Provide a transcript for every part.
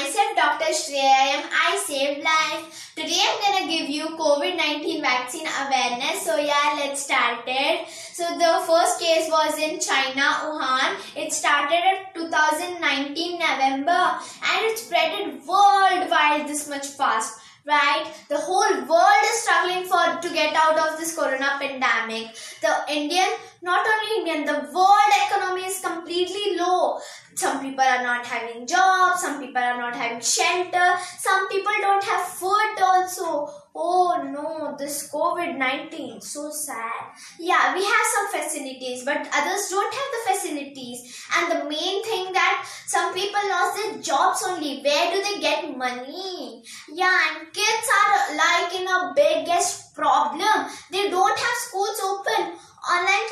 myself Dr. Shreya M. I save life. Today I'm gonna give you COVID-19 vaccine awareness. So yeah, let's start it. So the first case was in China, Wuhan. It started at 2019 November and it spread worldwide this much fast. Right? The whole world is struggling to get out of this corona pandemic. Not only Indian, the world economy is completely low. Some people are not having jobs, some people are not having shelter, some people don't have food also. Oh no, this COVID-19, so sad. Yeah, we have some facilities, but others don't have the facilities. And the main thing that some people lost their jobs only. Where do they get money? Yeah, and kids are like in a biggest problem. They don't have schools open. Online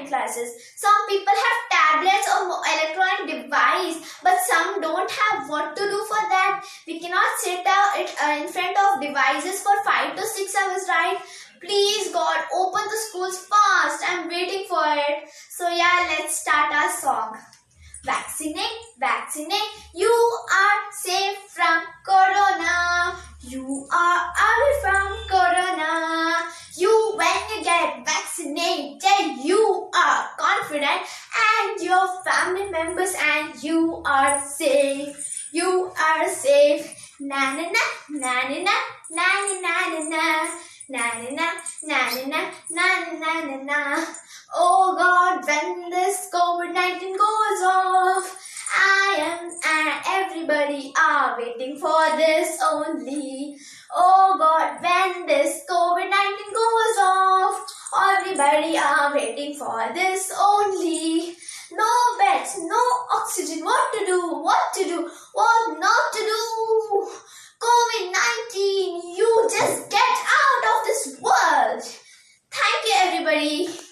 classes. Some people have tablets or electronic device, but some don't have what to do for that. We cannot sit in front of devices for 5 to 6 hours, right? Please God, open the schools fast. I'm waiting for it. So yeah, let's start our song. Vaccinate, you are safe from corona. You are away from corona. When you get vaccinated, you are confident and your family members and you are safe. You are safe. Na na na na na na na na na na na na na na na na. Oh God, when this COVID-19 goes off, I am and everybody are waiting for this only. Oh God, when this COVID-19 goes off, everybody are waiting for this only. No beds, no oxygen, what to do, what not to do. COVID-19, you just get out of this world. Thank you everybody.